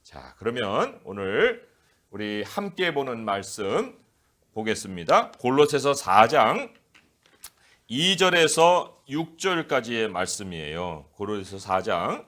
자, 그러면 오늘 우리 함께 보는 말씀 보겠습니다. 골로새서 4장 2절에서 6절까지의 말씀이에요. 골로새서 4장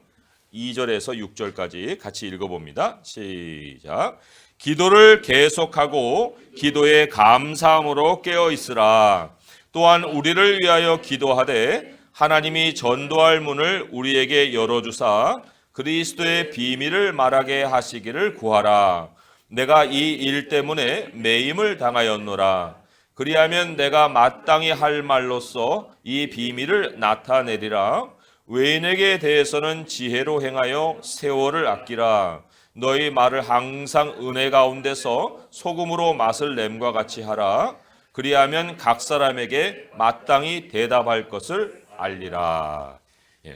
2절에서 6절까지 같이 읽어봅니다. 시작. 기도를 계속하고 기도에 감사함으로 깨어 있으라. 또한 우리를 위하여 기도하되 하나님이 전도할 문을 우리에게 열어주사 그리스도의 비밀을 말하게 하시기를 구하라. 내가 이 일 때문에 매임을 당하였노라. 그리하면 내가 마땅히 할 말로써 이 비밀을 나타내리라. 외인에게 대해서는 지혜로 행하여 세월을 아끼라. 너희 말을 항상 은혜 가운데서 소금으로 맛을 냄과 같이 하라. 그리하면 각 사람에게 마땅히 대답할 것을 알리라.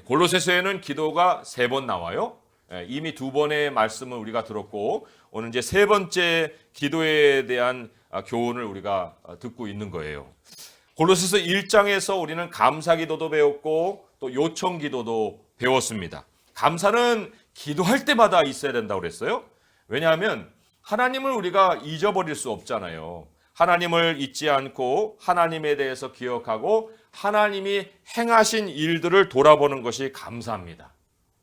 골로새서에는 기도가 3번 나와요. 이미 2번의 말씀을 우리가 들었고 오늘 이제 3번째 기도에 대한 교훈을 우리가 듣고 있는 거예요. 골로새서 1장에서 우리는 감사 기도도 배웠고 또 요청 기도도 배웠습니다. 감사는 기도할 때마다 있어야 된다고 그랬어요. 왜냐하면 하나님을 우리가 잊어버릴 수 없잖아요. 하나님을 잊지 않고 하나님에 대해서 기억하고 하나님이 행하신 일들을 돌아보는 것이 감사입니다.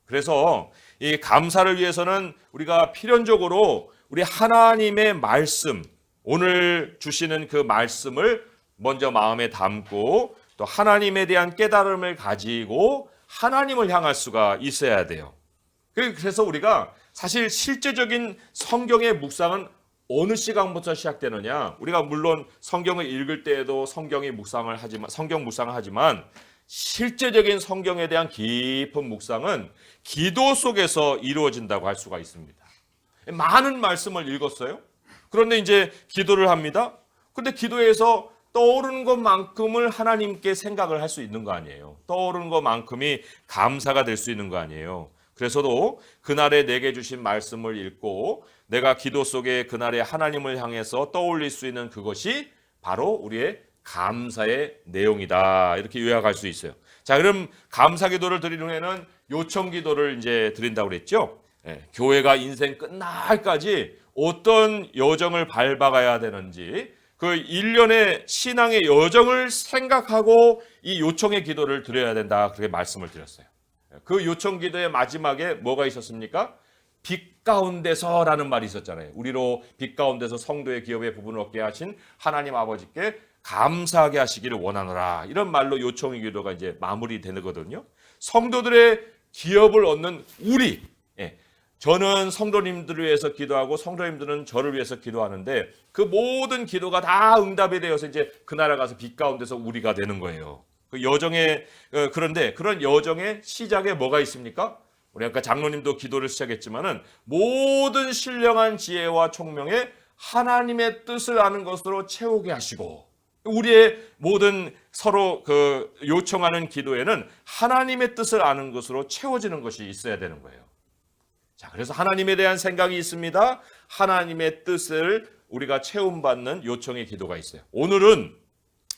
그래서 이 감사를 위해서는 우리가 필연적으로 우리 하나님의 말씀, 오늘 주시는 그 말씀을 먼저 마음에 담고 또 하나님에 대한 깨달음을 가지고 하나님을 향할 수가 있어야 돼요. 그래서 우리가 사실 실제적인 성경의 묵상은 어느 시간부터 시작되느냐? 우리가 물론 성경을 읽을 때에도 성경 묵상을 하지만 실제적인 성경에 대한 깊은 묵상은 기도 속에서 이루어진다고 할 수가 있습니다. 많은 말씀을 읽었어요. 그런데 이제 기도를 합니다. 근데 기도에서 떠오르는 것만큼을 하나님께 생각을 할 수 있는 거 아니에요. 떠오르는 것만큼이 감사가 될 수 있는 거 아니에요. 그래서도 그날에 내게 주신 말씀을 읽고 내가 기도 속에 그날에 하나님을 향해서 떠올릴 수 있는 그것이 바로 우리의 감사의 내용이다. 이렇게 요약할 수 있어요. 자, 그럼 감사 기도를 드리는 후에는 요청 기도를 이제 드린다고 그랬죠. 교회가 인생 끝날까지 어떤 여정을 밟아가야 되는지 그 일련의 신앙의 여정을 생각하고 이 요청의 기도를 드려야 된다. 그렇게 말씀을 드렸어요. 그 요청 기도의 마지막에 뭐가 있었습니까? 빛 가운데서라는 말이 있었잖아요. 우리로 빛 가운데서 성도의 기업의 부분을 얻게 하신 하나님 아버지께 감사하게 하시기를 원하노라. 이런 말로 요청의 기도가 이제 마무리되거든요. 성도들의 기업을 얻는 우리, 저는 성도님들을 위해서 기도하고 성도님들은 저를 위해서 기도하는데 그 모든 기도가 다 응답이 되어서 이제 그 나라 가서 빛 가운데서 우리가 되는 거예요. 그 여정에 그런데 그런 여정의 시작에 뭐가 있습니까? 우리 아까 장로님도 기도를 시작했지만은 모든 신령한 지혜와 총명에 하나님의 뜻을 아는 것으로 채우게 하시고 우리의 모든 서로 그 요청하는 기도에는 하나님의 뜻을 아는 것으로 채워지는 것이 있어야 되는 거예요. 자, 그래서 하나님에 대한 생각이 있습니다. 하나님의 뜻을 우리가 채움받는 요청의 기도가 있어요. 오늘은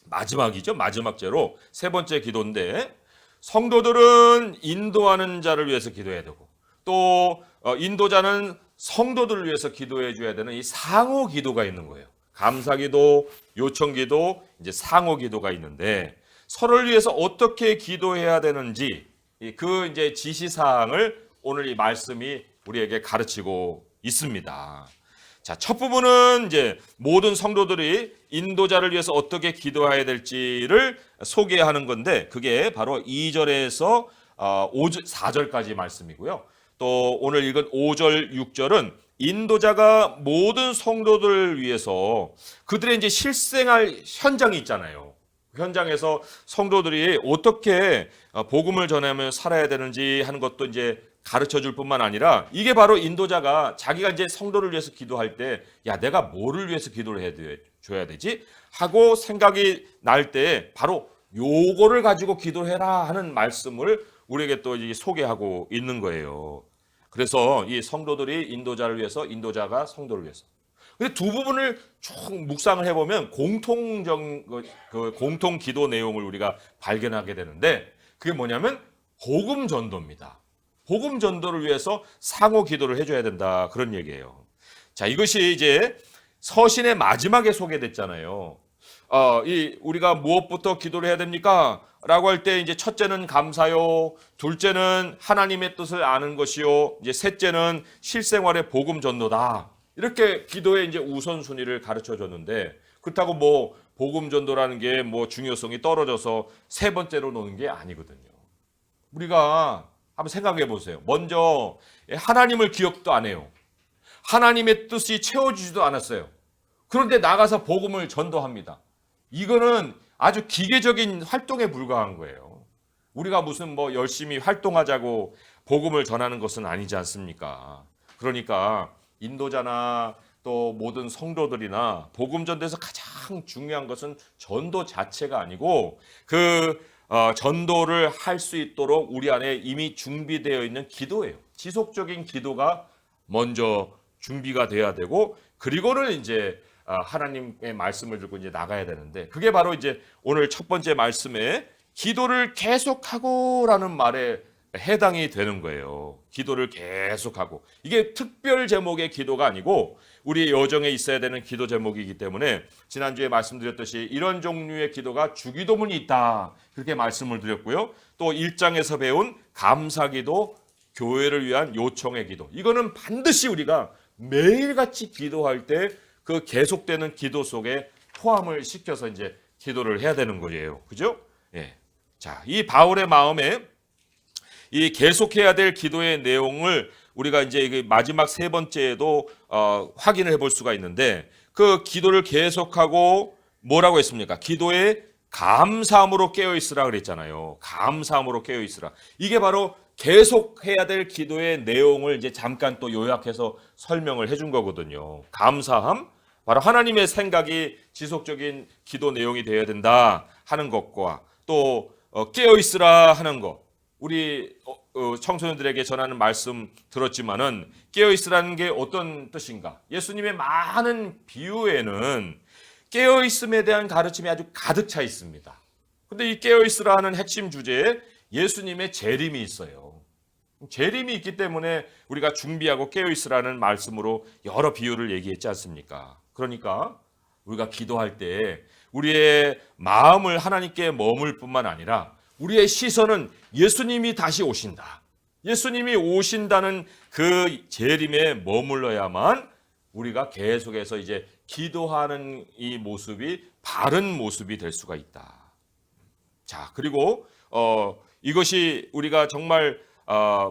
마지막이죠. 마지막째로 3번째 기도인데 성도들은 인도하는 자를 위해서 기도해야 되고 또 인도자는 성도들을 위해서 기도해 줘야 되는 이 상호 기도가 있는 거예요. 감사 기도, 요청 기도, 이제 상호 기도가 있는데 서로를 위해서 어떻게 기도해야 되는지 그 이제 지시사항을 오늘 이 말씀이 우리에게 가르치고 있습니다. 자, 첫 부분은 이제 모든 성도들이 인도자를 위해서 어떻게 기도해야 될지를 소개하는 건데 그게 바로 2절에서 4절까지 말씀이고요. 또 오늘 읽은 5절, 6절은 인도자가 모든 성도들을 위해서 그들의 이제 실생활 현장이 있잖아요. 현장에서 성도들이 어떻게 복음을 전하며 살아야 되는지 하는 것도 이제 가르쳐 줄 뿐만 아니라 이게 바로 인도자가 자기가 이제 성도를 위해서 기도할 때 야, 내가 뭐를 위해서 기도를 해줘야 되지? 하고 생각이 날 때 바로 요거를 가지고 기도해라 하는 말씀을 우리에게 또 소개하고 있는 거예요. 그래서 이 성도들이 인도자를 위해서 인도자가 성도를 위해서 근데 두 부분을 쭉 묵상을 해보면 공통 기도 내용을 우리가 발견하게 되는데 그게 뭐냐면 복음 전도입니다. 복음 전도를 위해서 상호 기도를 해줘야 된다. 그런 얘기예요. 자, 이것이 이제 서신의 마지막에 소개됐잖아요. 우리가 무엇부터 기도를 해야 됩니까? 라고 할 때 이제 첫째는 감사요, 둘째는 하나님의 뜻을 아는 것이요, 이제 셋째는 실생활의 복음 전도다. 이렇게 기도의 이제 우선순위를 가르쳐 줬는데, 그렇다고 뭐 복음 전도라는 게 뭐 중요성이 떨어져서 세 번째로 놓는 게 아니거든요. 우리가 한번 생각해 보세요. 먼저 하나님을 기억도 안 해요. 하나님의 뜻이 채워지지도 않았어요. 그런데 나가서 복음을 전도합니다. 이거는 아주 기계적인 활동에 불과한 거예요. 우리가 무슨 뭐 열심히 활동하자고 복음을 전하는 것은 아니지 않습니까? 그러니까 인도자나 또 모든 성도들이나 복음 전도에서 가장 중요한 것은 전도 자체가 아니고 전도를 할 수 있도록 우리 안에 이미 준비되어 있는 기도예요. 지속적인 기도가 먼저 준비가 돼야 되고, 그리고는 이제 하나님의 말씀을 듣고 이제 나가야 되는데, 그게 바로 이제 오늘 첫 번째 말씀에 기도를 계속하고라는 말에 해당이 되는 거예요. 기도를 계속하고. 이게 특별 제목의 기도가 아니고 우리의 여정에 있어야 되는 기도 제목이기 때문에 지난주에 말씀드렸듯이 이런 종류의 기도가 주기도문이 있다. 그렇게 말씀을 드렸고요. 또 1장에서 배운 감사기도, 교회를 위한 요청의 기도. 이거는 반드시 우리가 매일같이 기도할 때 그 계속되는 기도 속에 포함을 시켜서 이제 기도를 해야 되는 거예요. 그죠? 예. 자, 이 바울의 마음에 이 계속해야 될 기도의 내용을 우리가 이제 마지막 세 번째에도 확인을 해볼 수가 있는데, 그 기도를 계속하고 뭐라고 했습니까? 기도에 감사함으로 깨어 있으라 그랬잖아요. 감사함으로 깨어 있으라. 이게 바로 계속해야 될 기도의 내용을 이제 잠깐 또 요약해서 설명을 해준 거거든요. 감사함, 바로 하나님의 생각이 지속적인 기도 내용이 되어야 된다 하는 것과, 또 깨어 있으라 하는 것. 우리 청소년들에게 전하는 말씀 들었지만은 깨어 있으라는 게 어떤 뜻인가? 예수님의 많은 비유에는 깨어 있음에 대한 가르침이 아주 가득 차 있습니다. 근데 이 깨어 있으라 하는 핵심 주제에 예수님의 재림이 있어요. 재림이 있기 때문에 우리가 준비하고 깨어 있으라는 말씀으로 여러 비유를 얘기했지 않습니까? 그러니까 우리가 기도할 때 우리의 마음을 하나님께 머물 뿐만 아니라 우리의 시선은 예수님이 다시 오신다. 예수님이 오신다는 그 재림에 머물러야만 우리가 계속해서 이제 기도하는 이 모습이 바른 모습이 될 수가 있다. 자, 그리고 이것이 우리가 정말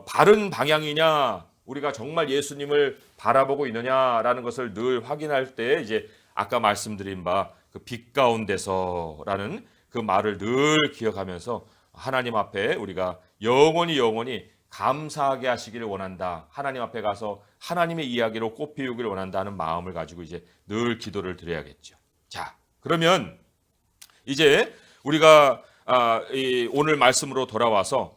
바른 방향이냐, 우리가 정말 예수님을 바라보고 있느냐라는 것을 늘 확인할 때 이제 아까 말씀드린 바 그 빛 가운데서라는 그 말을 늘 기억하면서 하나님 앞에 우리가 영원히 감사하게 하시기를 원한다. 하나님 앞에 가서 하나님의 이야기로 꽃 피우기를 원한다는 마음을 가지고 이제 늘 기도를 드려야겠죠. 자, 그러면 이제 우리가 오늘 말씀으로 돌아와서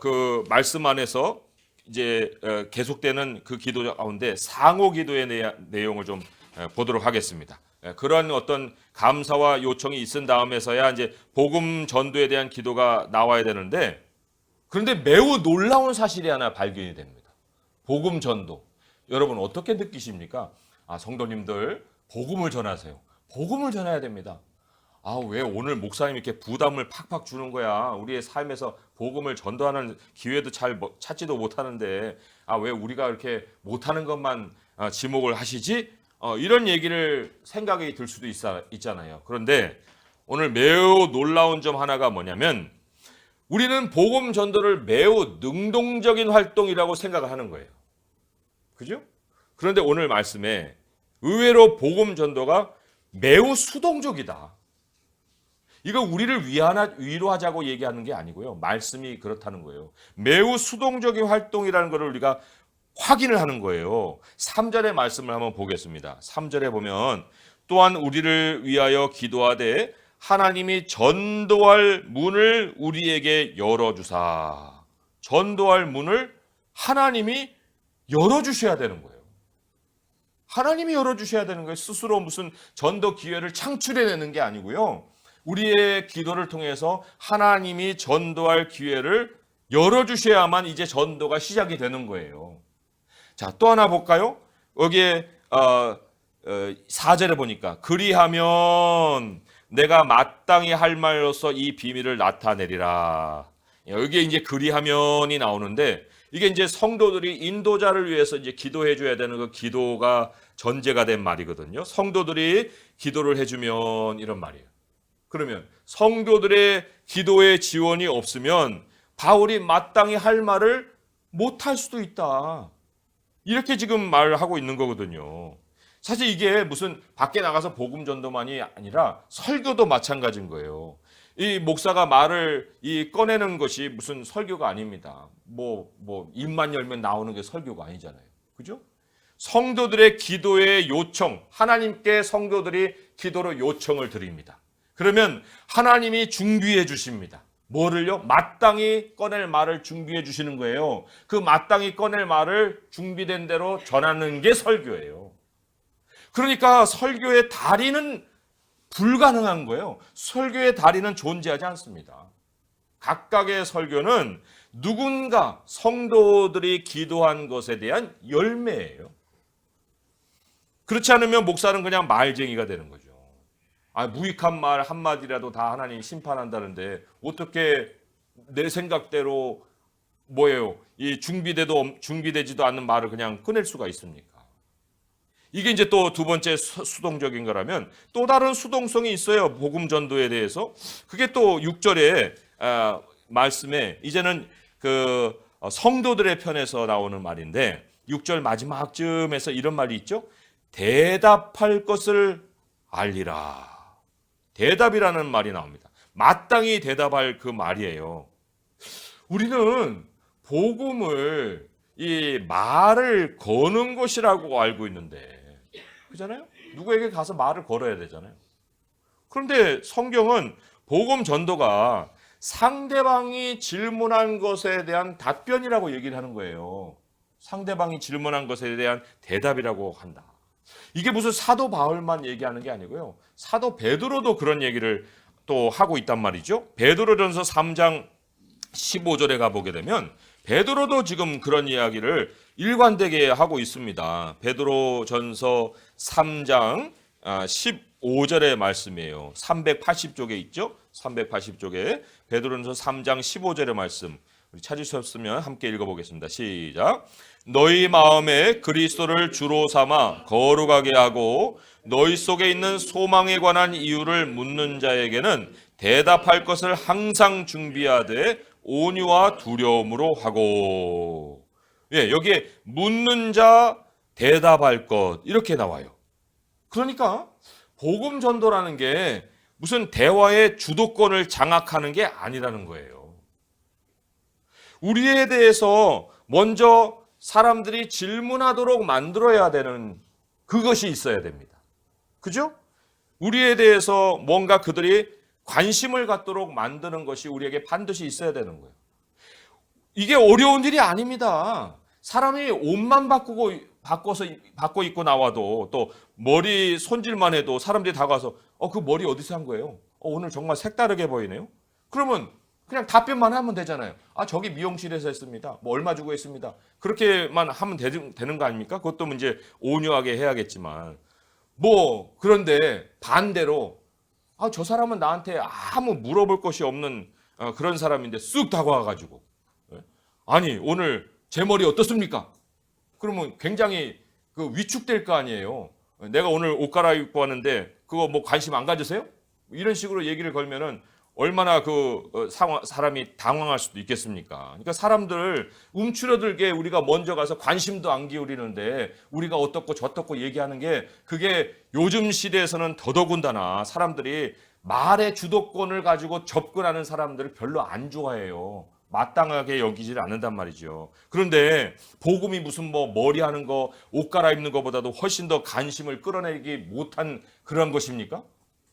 그 말씀 안에서 이제 계속되는 그 기도 가운데 상호 기도의 내용을 좀 보도록 하겠습니다. 그런 어떤 감사와 요청이 있은 다음에서야 이제 복음 전도에 대한 기도가 나와야 되는데, 그런데 매우 놀라운 사실이 하나 발견이 됩니다. 복음 전도. 여러분 어떻게 느끼십니까? 성도님들 복음을 전하세요. 복음을 전해야 됩니다. 왜 오늘 목사님 이렇게 부담을 팍팍 주는 거야? 우리의 삶에서 복음을 전도하는 기회도 잘 찾지도 못하는데 왜 우리가 이렇게 못하는 것만 지목을 하시지? 이런 얘기를 생각이 들 수도 있잖아요. 그런데 오늘 매우 놀라운 점 하나가 뭐냐면, 우리는 복음 전도를 매우 능동적인 활동이라고 생각을 하는 거예요. 그죠? 그런데 오늘 말씀에 의외로 복음 전도가 매우 수동적이다. 이거 우리를 위로하자고 얘기하는 게 아니고요. 말씀이 그렇다는 거예요. 매우 수동적인 활동이라는 것을 우리가 확인을 하는 거예요. 3절의 말씀을 한번 보겠습니다. 3절에 보면 또한 우리를 위하여 기도하되 하나님이 전도할 문을 우리에게 열어주사. 전도할 문을 하나님이 열어주셔야 되는 거예요. 하나님이 열어주셔야 되는 거예요. 스스로 무슨 전도 기회를 창출해내는 게 아니고요. 우리의 기도를 통해서 하나님이 전도할 기회를 열어주셔야만 이제 전도가 시작이 되는 거예요. 자, 또 하나 볼까요? 여기에 4절에 보니까 그리하면 내가 마땅히 할 말로서 이 비밀을 나타내리라. 여기에 이제 그리하면이 나오는데 이게 이제 성도들이 인도자를 위해서 이제 기도해 줘야 되는 그 기도가 전제가 된 말이거든요. 성도들이 기도를 해주면 이런 말이에요. 그러면 성도들의 기도의 지원이 없으면 바울이 마땅히 할 말을 못할 수도 있다. 이렇게 지금 말하고 있는 거거든요. 사실 이게 무슨 밖에 나가서 복음 전도만이 아니라 설교도 마찬가지인 거예요. 이 목사가 말을 꺼내는 것이 무슨 설교가 아닙니다. 입만 열면 나오는 게 설교가 아니잖아요. 그죠? 성도들의 기도의 요청, 하나님께 성도들이 기도로 요청을 드립니다. 그러면 하나님이 준비해 주십니다. 뭐를요? 마땅히 꺼낼 말을 준비해 주시는 거예요. 그 마땅히 꺼낼 말을 준비된 대로 전하는 게 설교예요. 그러니까 설교의 다리는 불가능한 거예요. 설교의 다리는 존재하지 않습니다. 각각의 설교는 누군가 성도들이 기도한 것에 대한 열매예요. 그렇지 않으면 목사는 그냥 말쟁이가 되는 거죠. 무익한 말 한마디라도 다 하나님 심판한다는데 어떻게 내 생각대로 이 준비되지도 않는 말을 그냥 꺼낼 수가 있습니까? 이게 이제 또 두 번째 수동적인 거라면 또 다른 수동성이 있어요. 복음 전도에 대해서. 그게 또 6절에 말씀에 이제는 그 성도들의 편에서 나오는 말인데 6절 마지막쯤에서 이런 말이 있죠. 대답할 것을 알리라. 대답이라는 말이 나옵니다. 마땅히 대답할 그 말이에요. 우리는 복음을 이 말을 거는 것이라고 알고 있는데, 그잖아요? 누구에게 가서 말을 걸어야 되잖아요. 그런데 성경은 복음 전도가 상대방이 질문한 것에 대한 답변이라고 얘기를 하는 거예요. 상대방이 질문한 것에 대한 대답이라고 한다. 이게 무슨 사도 바울만 얘기하는 게 아니고요. 사도 베드로도 그런 얘기를 또 하고 있단 말이죠. 베드로전서 3장 15절에 가보게 되면 베드로도 지금 그런 이야기를 일관되게 하고 있습니다. 베드로전서 3장 15절의 말씀이에요. 380쪽에 있죠. 380쪽에 베드로전서 3장 15절의 말씀. 우리 찾으셨으면 함께 읽어보겠습니다. 시작. 너희 마음에 그리스도를 주로 삼아 거룩하게 하고 너희 속에 있는 소망에 관한 이유를 묻는 자에게는 대답할 것을 항상 준비하되 온유와 두려움으로 하고. 여기에 묻는 자, 대답할 것 이렇게 나와요. 그러니까 복음 전도라는 게 무슨 대화의 주도권을 장악하는 게 아니라는 거예요. 우리에 대해서 먼저 사람들이 질문하도록 만들어야 되는 그것이 있어야 됩니다. 그죠? 우리에 대해서 뭔가 그들이 관심을 갖도록 만드는 것이 우리에게 반드시 있어야 되는 거예요. 이게 어려운 일이 아닙니다. 사람이 옷만 바꿔 입고 나와도 또 머리 손질만 해도 사람들이 다가와서 그 머리 어디서 한 거예요? 오늘 정말 색다르게 보이네요. 그러면 그냥 답변만 하면 되잖아요. 저기 미용실에서 했습니다. 얼마 주고 했습니다. 그렇게만 하면 되는 거 아닙니까? 그것도 이제 온유하게 해야겠지만. 그런데 반대로 저 사람은 나한테 아무 물어볼 것이 없는 그런 사람인데 쑥 다가와가지고 아니 오늘 제 머리 어떻습니까? 그러면 굉장히 위축될 거 아니에요. 내가 오늘 옷 갈아입고 왔는데 그거 관심 안 가지세요? 이런 식으로 얘기를 걸면은 얼마나 사람이 당황할 수도 있겠습니까? 그러니까 사람들 움츠러들게 우리가 먼저 가서 관심도 안 기울이는데 우리가 어떻고 저떻고 얘기하는 게 그게 요즘 시대에서는 더더군다나 사람들이 말의 주도권을 가지고 접근하는 사람들을 별로 안 좋아해요. 마땅하게 여기질 않는단 말이죠. 그런데 복음이 무슨 머리하는 거, 옷 갈아입는 것보다도 훨씬 더 관심을 끌어내기 못한 그런 것입니까?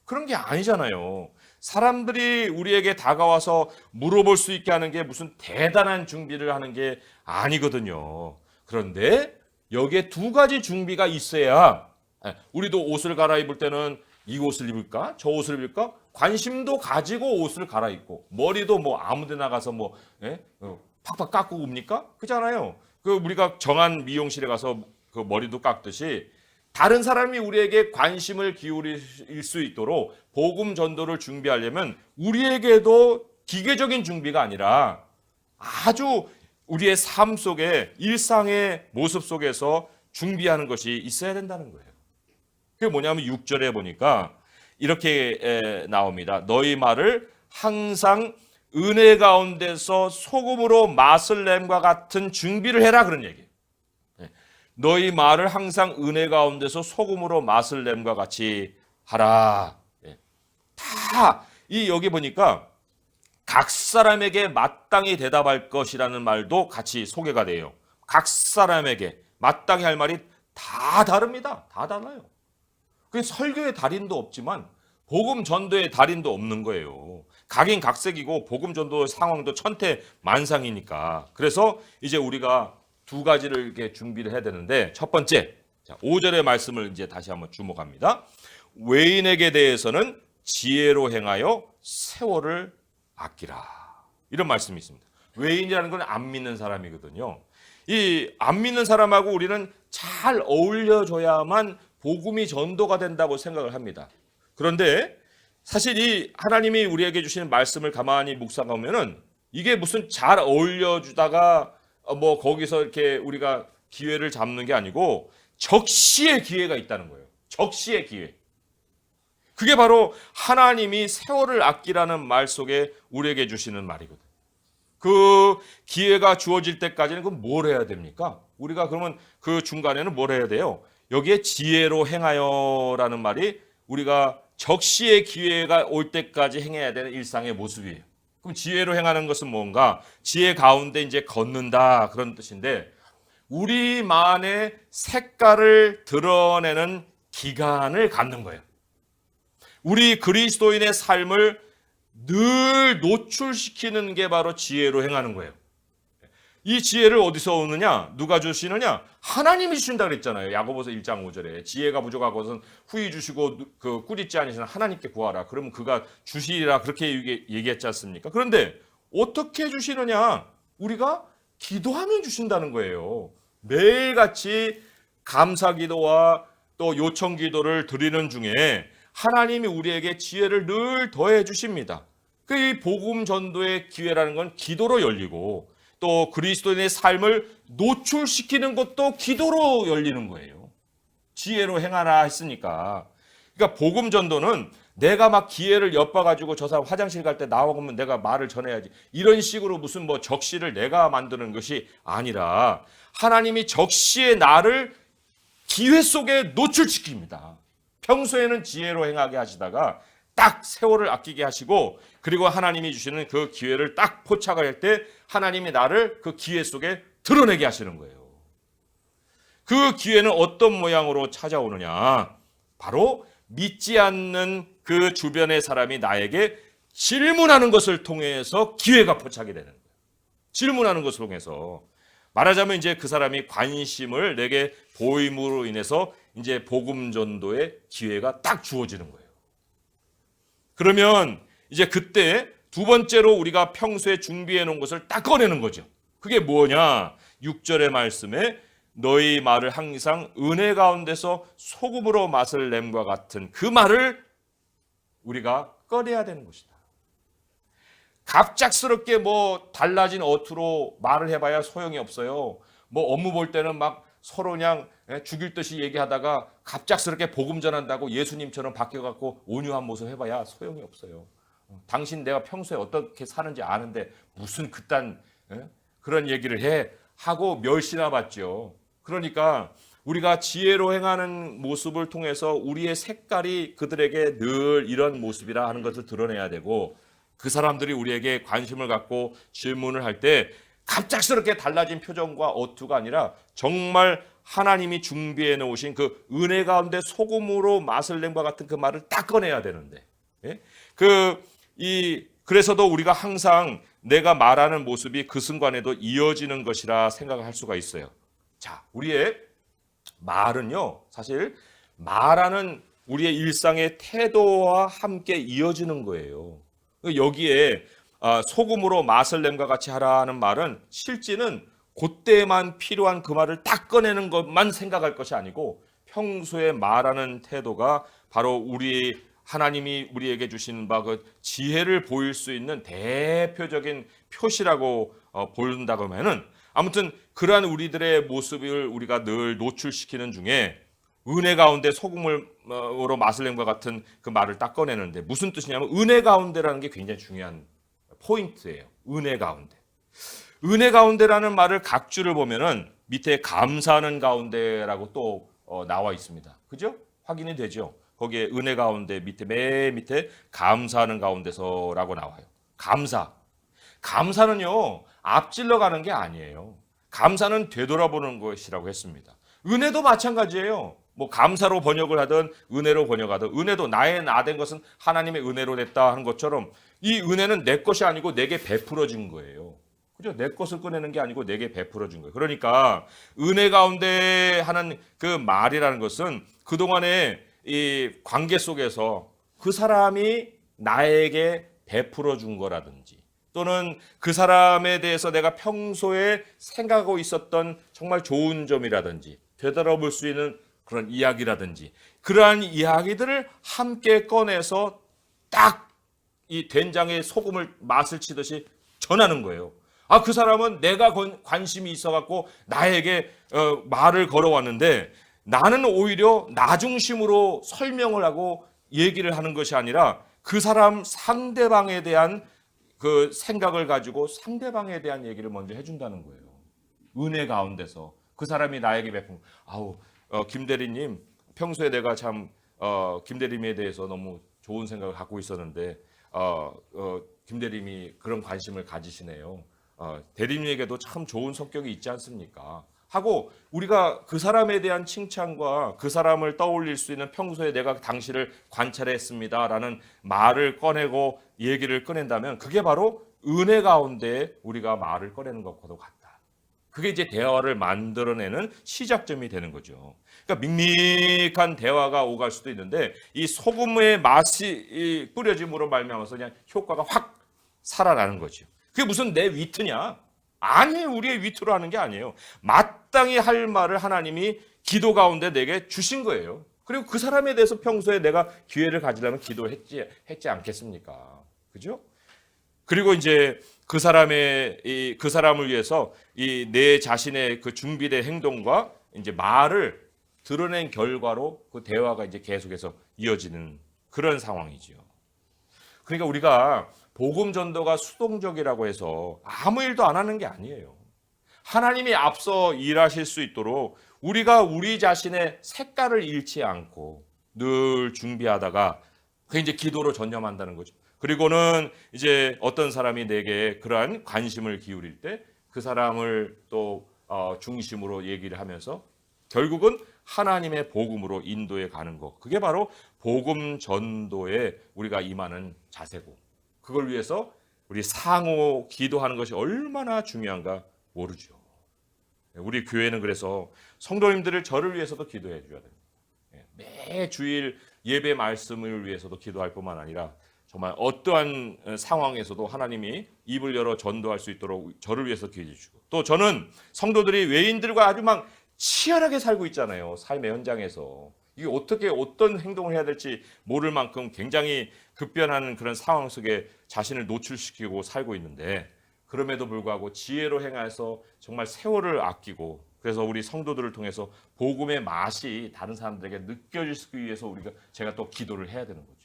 그런 게 아니잖아요. 사람들이 우리에게 다가와서 물어볼 수 있게 하는 게 무슨 대단한 준비를 하는 게 아니거든요. 그런데 여기에 두 가지 준비가 있어야 우리도 옷을 갈아입을 때는 이 옷을 입을까? 저 옷을 입을까? 관심도 가지고 옷을 갈아입고 머리도 뭐 아무데 나가서 뭐 팍팍 깎고 옵니까? 그렇잖아요. 그 우리가 정한 미용실에 가서 그 머리도 깎듯이 다른 사람이 우리에게 관심을 기울일 수 있도록 복음 전도를 준비하려면 우리에게도 기계적인 준비가 아니라 아주 우리의 삶 속에 일상의 모습 속에서 준비하는 것이 있어야 된다는 거예요. 그게 뭐냐면 6절에 보니까 이렇게 나옵니다. 너희 말을 항상 은혜 가운데서 소금으로 맛을 냄과 같은 준비를 해라, 그런 얘기예요. 너희 말을 항상 은혜 가운데서 소금으로 맛을 냄과 같이 하라. 다 여기 보니까 각 사람에게 마땅히 대답할 것이라는 말도 같이 소개가 돼요. 각 사람에게 마땅히 할 말이 다 다릅니다. 다 달라요. 그 설교의 달인도 없지만 복음 전도의 달인도 없는 거예요. 각인각색이고 복음 전도 상황도 천태만상이니까. 그래서 이제 우리가 두 가지를 이렇게 준비를 해야 되는데, 첫 번째, 5절의 말씀을 이제 다시 한번 주목합니다. 외인에게 대해서는 지혜로 행하여 세월을 아끼라. 이런 말씀이 있습니다. 외인이라는 건 안 믿는 사람이거든요. 이 안 믿는 사람하고 우리는 잘 어울려줘야만 복음이 전도가 된다고 생각을 합니다. 그런데 사실 이 하나님이 우리에게 주시는 말씀을 가만히 묵상하면은 이게 무슨 잘 어울려주다가 뭐 거기서 이렇게 우리가 기회를 잡는 게 아니고 적시의 기회가 있다는 거예요. 적시의 기회. 그게 바로 하나님이 세월을 아끼라는 말 속에 우리에게 주시는 말이거든요. 그 기회가 주어질 때까지는 그럼 뭘 해야 됩니까? 우리가 그러면 그 중간에는 뭘 해야 돼요? 여기에 지혜로 행하여라는 말이 우리가 적시의 기회가 올 때까지 행해야 되는 일상의 모습이에요. 그럼 지혜로 행하는 것은 뭔가? 지혜 가운데 이제 걷는다, 그런 뜻인데, 우리만의 색깔을 드러내는 기간을 갖는 거예요. 우리 그리스도인의 삶을 늘 노출시키는 게 바로 지혜로 행하는 거예요. 이 지혜를 어디서 오느냐? 누가 주시느냐? 하나님이 주신다 그랬잖아요. 야고보서 1장 5절에 지혜가 부족하고는 후히 주시고 그 꾸짖지 않으시는 하나님께 구하라. 그러면 그가 주시리라, 그렇게 얘기했지 않습니까? 그런데 어떻게 주시느냐? 우리가 기도하면 주신다는 거예요. 매일같이 감사기도와 또 요청기도를 드리는 중에 하나님이 우리에게 지혜를 늘 더해 주십니다. 그 복음 전도의 기회라는 건 기도로 열리고, 또 그리스도인의 삶을 노출시키는 것도 기도로 열리는 거예요. 지혜로 행하라 했으니까. 그러니까 복음 전도는 내가 막 기회를 엿봐가지고 저 사람 화장실 갈 때 나오면 내가 말을 전해야지, 이런 식으로 무슨 뭐 적시를 내가 만드는 것이 아니라 하나님이 적시의 나를 기회 속에 노출시킵니다. 평소에는 지혜로 행하게 하시다가 딱 세월을 아끼게 하시고, 그리고 하나님이 주시는 그 기회를 딱 포착할 때 하나님이 나를 그 기회 속에 드러내게 하시는 거예요. 그 기회는 어떤 모양으로 찾아오느냐? 바로 믿지 않는 그 주변의 사람이 나에게 질문하는 것을 통해서 기회가 포착이 되는 거예요. 질문하는 것을 통해서. 말하자면 이제 그 사람이 관심을 내게 보임으로 인해서 이제 복음 전도의 기회가 딱 주어지는 거예요. 그러면 이제 그때 두 번째로 우리가 평소에 준비해 놓은 것을 딱 꺼내는 거죠. 그게 뭐냐? 6절의 말씀에 너희 말을 항상 은혜 가운데서 소금으로 맛을 냄과 같은 그 말을 우리가 꺼내야 되는 것이다. 갑작스럽게 뭐 달라진 어투로 말을 해봐야 소용이 없어요. 뭐 업무 볼 때는 막 서로 그냥 죽일 듯이 얘기하다가 갑작스럽게 복음 전한다고 예수님처럼 바뀌어갖고 온유한 모습 해봐야 소용이 없어요. 당신 내가 평소에 어떻게 사는지 아는데 무슨 그딴 그런 얘기를 해 하고 멸시나 받죠. 그러니까 우리가 지혜로 행하는 모습을 통해서 우리의 색깔이 그들에게 늘 이런 모습이라 하는 것을 드러내야 되고, 그 사람들이 우리에게 관심을 갖고 질문을 할 때 갑작스럽게 달라진 표정과 어투가 아니라 정말 하나님이 준비해 놓으신 그 은혜 가운데 소금으로 맛을 낸과 같은 그 말을 딱 꺼내야 되는데, 그래서도 우리가 항상 내가 말하는 모습이 그 순간에도 이어지는 것이라 생각을 할 수가 있어요. 자, 우리의 말은요, 사실 말하는 우리의 일상의 태도와 함께 이어지는 거예요. 여기에 소금으로 맛을 냄과 같이 하라는 말은 실제는 그때만 필요한 그 말을 딱 꺼내는 것만 생각할 것이 아니고 평소에 말하는 태도가 바로 우리 하나님이 우리에게 주신 바 그 지혜를 보일 수 있는 대표적인 표시라고 보인다고 하면은 아무튼 그러한 우리들의 모습을 우리가 늘 노출시키는 중에 은혜 가운데 소금으로 맛을 낸과 같은 그 말을 딱 꺼내는데 무슨 뜻이냐면 은혜 가운데라는 게 굉장히 중요한 포인트예요. 은혜 가운데. 은혜 가운데라는 말을 각주를 보면은 밑에 감사하는 가운데라고 또 나와 있습니다. 그죠? 확인이 되죠? 거기에 은혜 가운데 밑에 맨 밑에 감사하는 가운데서라고 나와요. 감사. 감사는요. 앞질러 가는 게 아니에요. 감사는 되돌아보는 것이라고 했습니다. 은혜도 마찬가지예요. 뭐 감사로 번역을 하든 은혜로 번역하든 은혜도 나의 나 된 것은 하나님의 은혜로 됐다 하는 것처럼 이 은혜는 내 것이 아니고 내게 베풀어진 거예요. 그죠? 내 것을 꺼내는 게 아니고 내게 베풀어진 거예요. 그러니까 은혜 가운데 하는 그 말이라는 것은 그동안의 이 관계 속에서 그 사람이 나에게 베풀어 준 거라든지 또는 그 사람에 대해서 내가 평소에 생각하고 있었던 정말 좋은 점이라든지 되돌아볼 수 있는 그런 이야기라든지 그러한 이야기들을 함께 꺼내서 딱 이 된장에 소금을 맛을 치듯이 전하는 거예요. 그 사람은 내가 관심이 있어갖고 나에게 말을 걸어왔는데 나는 오히려 나 중심으로 설명을 하고 얘기를 하는 것이 아니라 그 사람 상대방에 대한 그 생각을 가지고 상대방에 대한 얘기를 먼저 해준다는 거예요. 은혜 가운데서 그 사람이 나에게 베푼 김 대리님 평소에 내가 참 김 대리님에 대해서 너무 좋은 생각을 갖고 있었는데 김 대리님이 그런 관심을 가지시네요. 대리님에게도 참 좋은 성격이 있지 않습니까? 하고 우리가 그 사람에 대한 칭찬과 그 사람을 떠올릴 수 있는 평소에 내가 당신을 관찰했습니다라는 말을 꺼내고 얘기를 꺼낸다면 그게 바로 은혜 가운데 우리가 말을 꺼내는 것과도 같다. 그게 이제 대화를 만들어내는 시작점이 되는 거죠. 그러니까 밍밍한 대화가 오갈 수도 있는데 이 소금의 맛이 뿌려짐으로 말미암아서 그냥 효과가 확 살아나는 거죠. 그게 무슨 내 위트냐? 아니에요. 우리의 위트로 하는 게 아니에요. 마땅히 할 말을 하나님이 기도 가운데 내게 주신 거예요. 그리고 그 사람에 대해서 평소에 내가 기회를 가지려면 기도했지 않겠습니까? 그죠? 그리고 이제 그 사람을 위해서 이 내 자신의 그 준비된 행동과 이제 말을 드러낸 결과로 그 대화가 이제 계속해서 이어지는 그런 상황이죠. 그러니까 우리가 복음 전도가 수동적이라고 해서 아무 일도 안 하는 게 아니에요. 하나님이 앞서 일하실 수 있도록 우리가 우리 자신의 색깔을 잃지 않고 늘 준비하다가 그 이제 기도로 전념한다는 거죠. 그리고는 이제 어떤 사람이 내게 그러한 관심을 기울일 때 그 사람을 또 중심으로 얘기를 하면서 결국은 하나님의 복음으로 인도해 가는 것. 그게 바로 복음 전도에 우리가 임하는 자세고 그걸 위해서 우리 상호 기도하는 것이 얼마나 중요한가 모르죠. 우리 교회는 그래서 성도님들을 저를 위해서도 기도해 줘야 됩니다. 매 주일 예배 말씀을 위해서도 기도할 뿐만 아니라 정말 어떠한 상황에서도 하나님이 입을 열어 전도할 수 있도록 저를 위해서 기도해 주시고 또 저는 성도들이 외인들과 아주 막 치열하게 살고 있잖아요. 삶의 현장에서. 이게 어떻게 어떤 행동을 해야 될지 모를 만큼 굉장히 급변하는 그런 상황 속에 자신을 노출시키고 살고 있는데 그럼에도 불구하고 지혜로 행해서 정말 세월을 아끼고 그래서 우리 성도들을 통해서 복음의 맛이 다른 사람들에게 느껴지기 위해서 제가 또 기도를 해야 되는 거죠.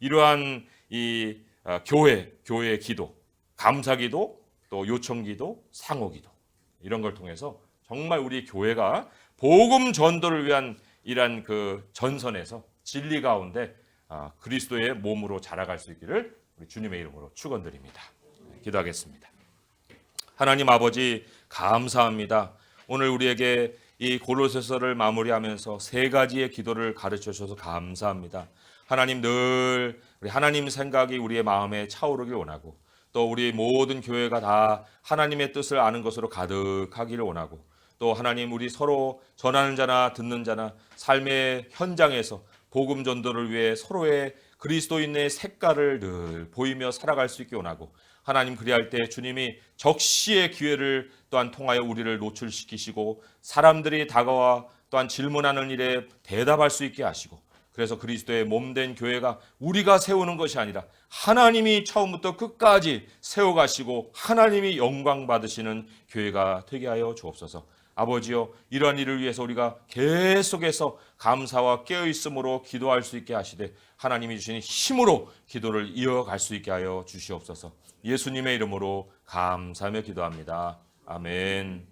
이러한 이 교회의 기도, 감사기도, 또 요청기도, 상호기도 이런 걸 통해서 정말 우리 교회가 복음 전도를 위한 이러한 그 전선에서 진리 가운데 그리스도의 몸으로 자라갈 수 있기를 우리 주님의 이름으로 축원드립니다. 기도하겠습니다. 하나님 아버지 감사합니다. 오늘 우리에게 이 고로새서를 마무리하면서 세 가지의 기도를 가르쳐 주셔서 감사합니다. 하나님 늘 우리 하나님 생각이 우리의 마음에 차오르길 원하고 또 우리 모든 교회가 다 하나님의 뜻을 아는 것으로 가득하기를 원하고 또 하나님 우리 서로 전하는 자나 듣는 자나 삶의 현장에서 복음 전도를 위해 서로의 그리스도인의 색깔을 늘 보이며 살아갈 수 있게 원하고, 하나님 그리할 때 주님이 적시의 기회를 또한 통하여 우리를 노출시키시고 사람들이 다가와 또한 질문하는 일에 대답할 수 있게 하시고, 그래서 그리스도의 몸된 교회가 우리가 세우는 것이 아니라 하나님이 처음부터 끝까지 세워가시고 하나님이 영광 받으시는 교회가 되게 하여 주옵소서. 아버지여, 이러한 일을 위해서 우리가 계속해서 감사와 깨어있음으로 기도할 수 있게 하시되 하나님이 주신 힘으로 기도를 이어갈 수 있게 하여 주시옵소서. 예수님의 이름으로 감사하며 기도합니다. 아멘.